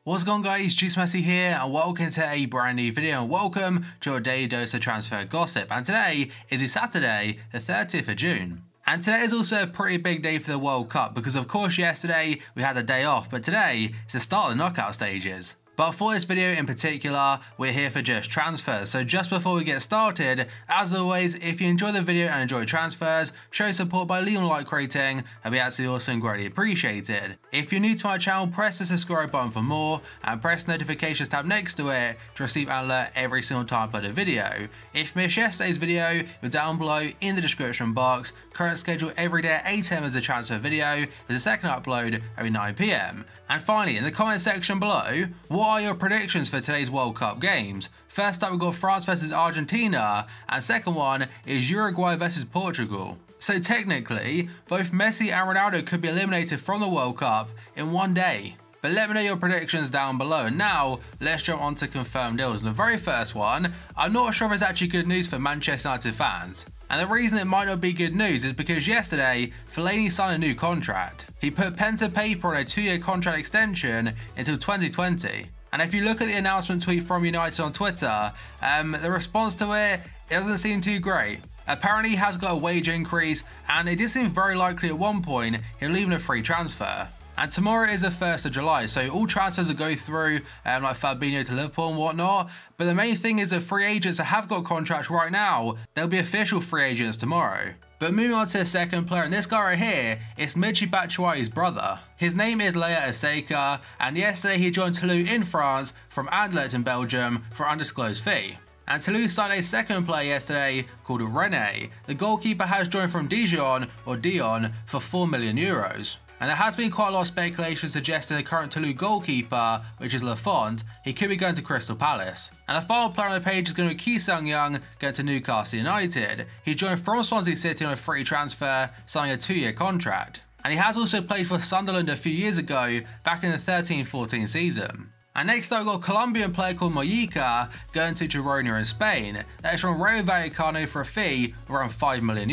What's going on, guys? Juice Messi here and welcome to a brand new video and welcome to your daily dose of transfer gossip. And today is Saturday the 30th of June. And today is also a pretty big day for the World Cup because of course yesterday we had a day off, but today is the start of the knockout stages. But for this video in particular, we're here for just transfers. So just before we get started, as always, if you enjoy the video and enjoy transfers, show support by leaving a like rating, that'd be absolutely awesome and greatly appreciated. If you're new to my channel, press the subscribe button for more and press the notifications tab next to it to receive an alert every single time I upload a video. If you missed yesterday's video, you're down below in the description box. Current schedule every day at 8 AM as a transfer video, there's a second upload every 9 PM. And finally, in the comment section below, what are your predictions for today's World Cup games? First up, we've got France versus Argentina, and second one is Uruguay versus Portugal. So technically, both Messi and Ronaldo could be eliminated from the World Cup in one day. But let me know your predictions down below. And now, let's jump on to confirmed deals. The very first one, I'm not sure if it's actually good news for Manchester United fans. And the reason it might not be good news is because yesterday, Fellaini signed a new contract. He put pen to paper on a 2-year contract extension until 2020. And if you look at the announcement tweet from United on Twitter, the response to it doesn't seem too great. Apparently he has got a wage increase and it did seem very likely at one point he'll leave in a free transfer. And tomorrow is the 1st of July, so all transfers will go through, like Fabinho to Liverpool and whatnot. But the main thing is that free agents that have got contracts right now, they'll be official free agents tomorrow. But moving on to the second player, and this guy right here is Michy Batshuayi's brother. His name is Leia Aseka, and yesterday he joined Toulouse in France from Anderlecht in Belgium for an undisclosed fee. And Toulouse signed a second player yesterday called Rene. The goalkeeper has joined from Dijon for €4 million. And there has been quite a lot of speculation suggesting the current Toulouse goalkeeper, which is Lafont, he could be going to Crystal Palace. And the final player on the page is going to be Ki Sung-young going to Newcastle United. He joined from Swansea City on a free transfer, signing a 2-year contract. And he has also played for Sunderland a few years ago, back in the 13-14 season. And next up, we've got a Colombian player called Mojica going to Girona in Spain. That is from Rayo Vallecano for a fee of around €5 million.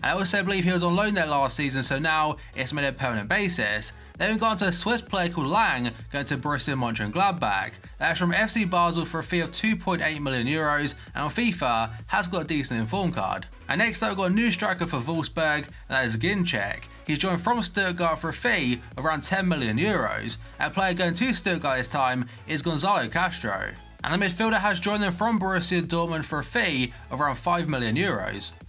And I also believe he was on loan there last season, so now it's made a permanent basis. Then we've gone to a Swiss player called Lang going to Borussia Mönchengladbach. That's from FC Basel for a fee of €2.8 million, and on FIFA has got a decent inform card. And next up, we've got a new striker for Wolfsburg, and that is Ginczek. He's joined from Stuttgart for a fee of around €10 million. And a player going to Stuttgart this time is Gonzalo Castro. And the midfielder has joined them from Borussia Dortmund for a fee of around €5 million.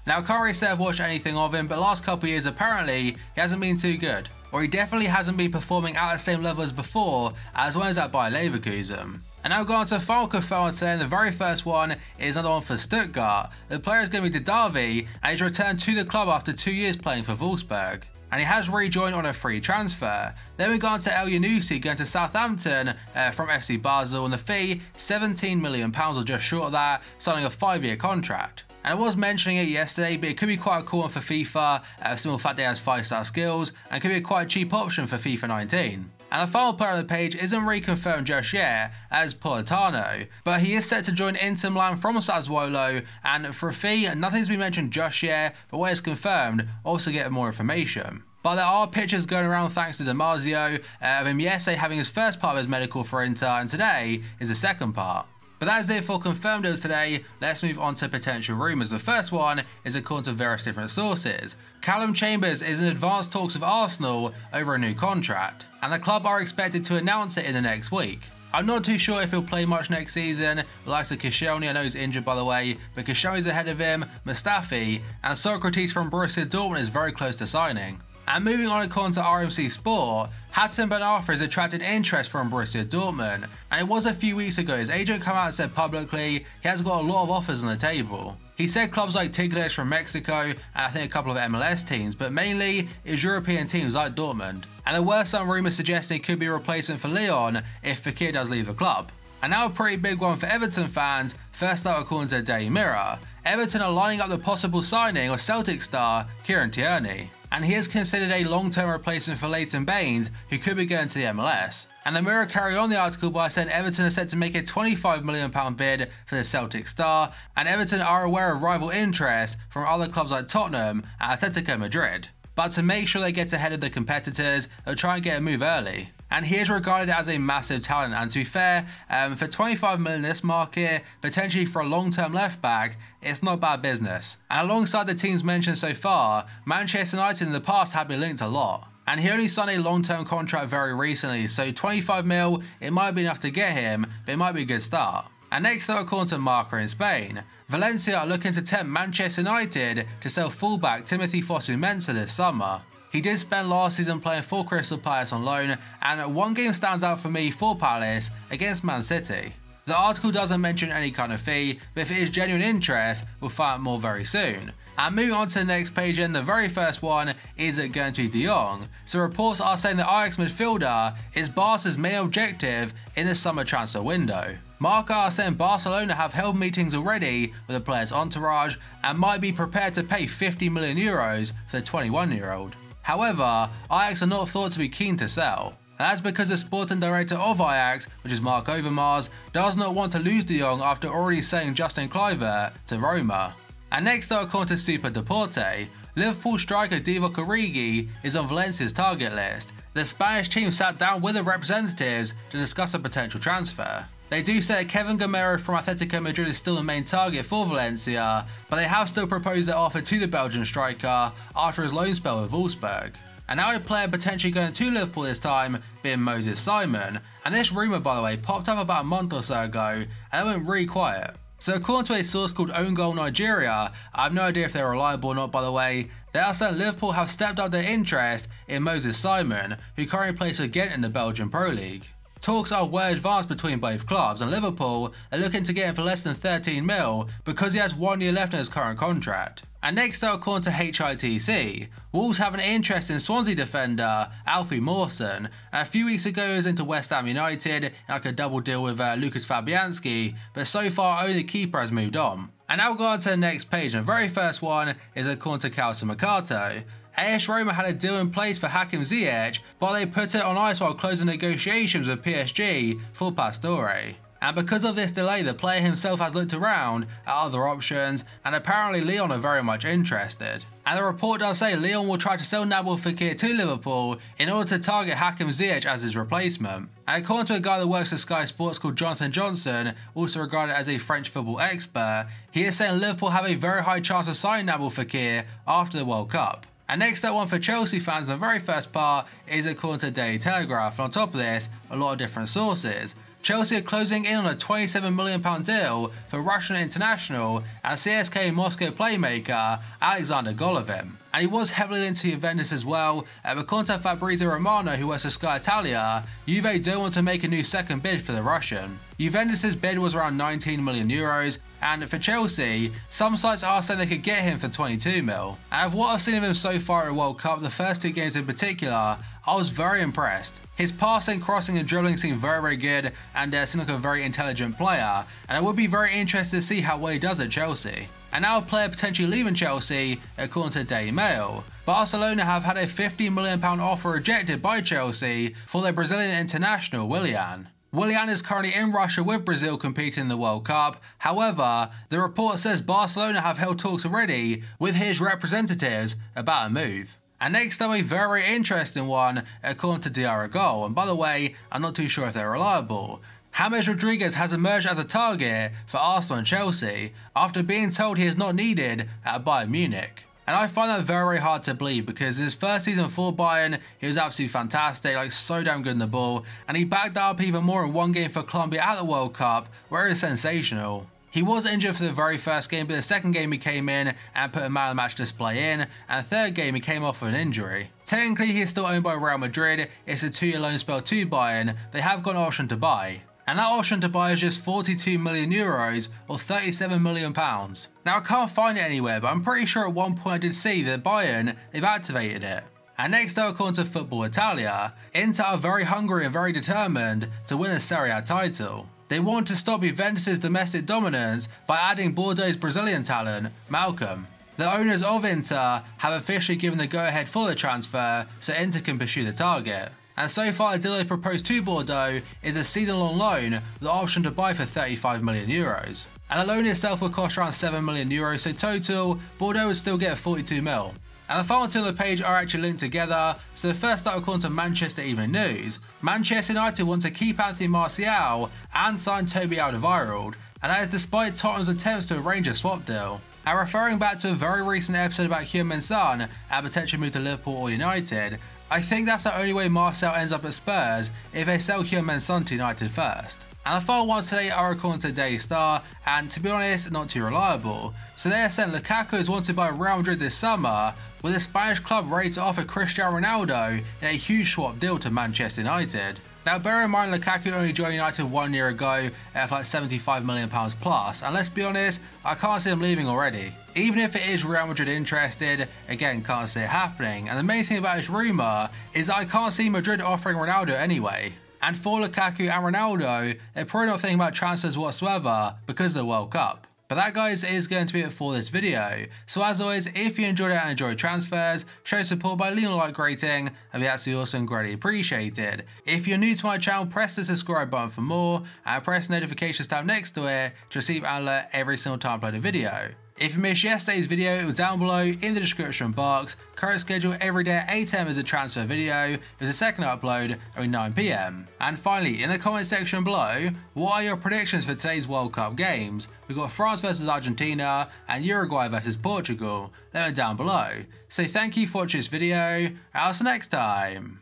Now, I can't really say I've watched anything of him, but the last couple of years apparently he hasn't been too good. Or he definitely hasn't been performing at the same level as before, as well as that by Leverkusen. And now we're going on to the final confirmed today, and the very first one is another one for Stuttgart. The player is going to be Didavi, and he's returned to the club after 2 years playing for Wolfsburg. And he has rejoined on a free transfer. Then we go on to El Yunusi going to Southampton from FC Basel, and the fee £17 million or just short of that, signing a 5-year contract. And I was mentioning it yesterday, but it could be quite a cool one for FIFA, simple fact that he has 5-star skills, and could be a quite cheap option for FIFA 19. And the final player on the page isn't reconfirmed just yet, as Politano, but he is set to join Inter Milan from Sassuolo, and for a fee, nothing's been mentioned just yet, but when it's confirmed, also get more information. But there are pictures going around thanks to Damasio of him yesterday having his first part of his medical for Inter, and today is the second part. But that is it for confirmed deals today. Let's move on to potential rumours. The first one is according to various different sources. Callum Chambers is in advanced talks with Arsenal over a new contract, and the club are expected to announce it in the next week. I'm not too sure if he'll play much next season. The likes of Koscielny, I know he's injured by the way, but Koscielny's ahead of him, Mustafi, and Socrates from Borussia Dortmund is very close to signing. And moving on according to RMC Sport, Hatem Ben Arfa has attracted interest from Borussia Dortmund, and it was a few weeks ago his agent came out and said publicly he has got a lot of offers on the table. He said clubs like Tigres from Mexico and I think a couple of MLS teams, but mainly is European teams like Dortmund. And there were some rumours suggesting he could be a replacement for Leon if Fekir does leave the club. And now a pretty big one for Everton fans, first up according to the Daily Mirror. Everton are lining up the possible signing of Celtic star Kieran Tierney, and he is considered a long-term replacement for Leighton Baines, who could be going to the MLS. And the Mirror carried on the article by saying Everton are set to make a £25 million bid for the Celtic star, and Everton are aware of rival interest from other clubs like Tottenham and Atletico Madrid. But to make sure they get ahead of the competitors, they'll try and get a move early. and he is regarded as a massive talent. And to be fair, for 25 million in this market, potentially for a long-term left back, it's not bad business. And alongside the teams mentioned so far, Manchester United in the past have been linked a lot. And he only signed a long-term contract very recently, so 25 mil, it might be enough to get him, but it might be a good start. And next up, according to Marca in Spain, Valencia are looking to tempt Manchester United to sell fullback Timothy Fosu-Mensah this summer. He did spend last season playing for Crystal Palace on loan, and one game stands out for me for Palace against Man City. The article doesn't mention any kind of fee, but if it is genuine interest, we'll find out more very soon. And moving on to the next page, and the very first one is going to be De Jong. So reports are saying the Ajax midfielder is Barca's main objective in the summer transfer window. Marca are saying Barcelona have held meetings already with the player's entourage and might be prepared to pay 50 million euros for the 21-year-old. However, Ajax are not thought to be keen to sell. And that's because the sporting director of Ajax, which is Marc Overmars, does not want to lose De Jong after already selling Justin Kluivert to Roma. And next up, according to Super Deporte, Liverpool striker Divock Origi is on Valencia's target list. The Spanish team sat down with the representatives to discuss a potential transfer. They do say that Kevin Gamero from Atletico Madrid is still the main target for Valencia, but they have still proposed their offer to the Belgian striker after his loan spell with Wolfsburg. And now a player potentially going to Liverpool this time being Moses Simon, and this rumour, by the way, popped up about a month or so ago and it went really quiet. So according to a source called Own Goal Nigeria, I have no idea if they're reliable or not, by the way, they are saying Liverpool have stepped up their interest in Moses Simon, who currently plays for Ghent in the Belgian Pro League. Talks are well advanced between both clubs, and Liverpool are looking to get him for less than 13 mil because he has 1 year left in his current contract. And next up, according to HITC, Wolves have an interest in Swansea defender Alfie Mawson, and a few weeks ago he was into West Ham United in like a double deal with Lucas Fabianski, but so far only the keeper has moved on. And now we'll go on to the next page, and the very first one is according to Calcio Mercato. AS Roma had a deal in place for Hakim Ziyech, but they put it on ice while closing negotiations with PSG for Pastore. And because of this delay, the player himself has looked around at other options, and apparently Lyon are very much interested. And the report does say Lyon will try to sell Nabil Fekir to Liverpool in order to target Hakim Ziyech as his replacement. And according to a guy that works at Sky Sports called Jonathan Johnson, also regarded as a French football expert, he is saying Liverpool have a very high chance of signing Nabil Fekir after the World Cup. And next up, one for Chelsea fans, the very first part is according to Daily Telegraph, and on top of this, a lot of different sources. Chelsea are closing in on a £27 million deal for Russian international and CSKA Moscow playmaker Alexander Golovin. And he was heavily linked to Juventus as well, but according to Fabrizio Romano, who works for Sky Italia, Juve don't want to make a new second bid for the Russian. Juventus' bid was around 19 million euros, and for Chelsea, some sites are saying they could get him for 22 mil. And of what I've seen of him so far at the World Cup, the first 2 games in particular, I was very impressed. His passing, crossing and dribbling seemed very good, and seemed like a very intelligent player, and I would be very interested to see how well he does at Chelsea. And now a player potentially leaving Chelsea, according to Daily Mail. Barcelona have had a £50 million offer rejected by Chelsea for their Brazilian international Willian. Willian is currently in Russia with Brazil competing in the World Cup. However, the report says Barcelona have held talks already with his representatives about a move. And next up, a very interesting one according to Diarra Goal, and by the way, I'm not too sure if they're reliable. James Rodriguez has emerged as a target for Arsenal and Chelsea after being told he is not needed at Bayern Munich. And I find that very hard to believe because in his first season for Bayern, he was absolutely fantastic, like so damn good in the ball, and he backed that up even more in one game for Colombia at the World Cup where he was sensational. He was injured for the very first game, but the second game he came in and put a man of the match display in, and the third game he came off with an injury. Technically he is still owned by Real Madrid, it's a 2-year loan spell to Bayern, they have got an option to buy. And that option to buy is just 42 million euros or 37 million pounds. Now I can't find it anywhere, but I'm pretty sure at one point I did see that Bayern, they've activated it. And next up, according to Football Italia, Inter are very hungry and very determined to win a Serie A title. They want to stop Juventus' domestic dominance by adding Bordeaux's Brazilian talent, Malcolm. The owners of Inter have officially given the go-ahead for the transfer so Inter can pursue the target. And so far the deal they proposed to Bordeaux is a season-long loan with the option to buy for 35 million euros. And the loan itself will cost around 7 million euros, so total, Bordeaux would still get 42 mil. And the final two on the page are actually linked together. So first up, according to Manchester Evening News, Manchester United want to keep Anthony Martial and sign Toby Alderweireld, and that is despite Tottenham's attempts to arrange a swap deal. Now, referring back to a very recent episode about Heung-min Son and potential move to Liverpool or United, I think that's the only way Martial ends up at Spurs if they sell Heung-min Son to United first. And the final ones today are according to Daily Star, and to be honest, not too reliable. So they are saying Lukaku is wanted by Real Madrid this summer, with the Spanish club ready to offer Cristiano Ronaldo in a huge swap deal to Manchester United. Now, bear in mind Lukaku only joined United 1 year ago at like £75 million plus, and let's be honest, I can't see him leaving already. Even if it is Real Madrid interested, again, can't see it happening, and the main thing about this rumour is that I can't see Madrid offering Ronaldo anyway. And for Lukaku and Ronaldo, they're probably not thinking about transfers whatsoever because of the World Cup. But that, guys, is going to be it for this video. So as always, if you enjoyed it and enjoyed transfers, show support by leaving a like rating, and be absolutely awesome, greatly appreciated. If you're new to my channel, press the subscribe button for more, and press the notifications tab next to it to receive an alert every single time I upload a video. If you missed yesterday's video, it was down below in the description box. Current schedule every day at 8 AM is a transfer video, with a second upload at 9 PM. And finally, in the comment section below, what are your predictions for today's World Cup games? We've got France versus Argentina and Uruguay versus Portugal. Let me know down below. So thank you for watching this video, and I'll see you next time.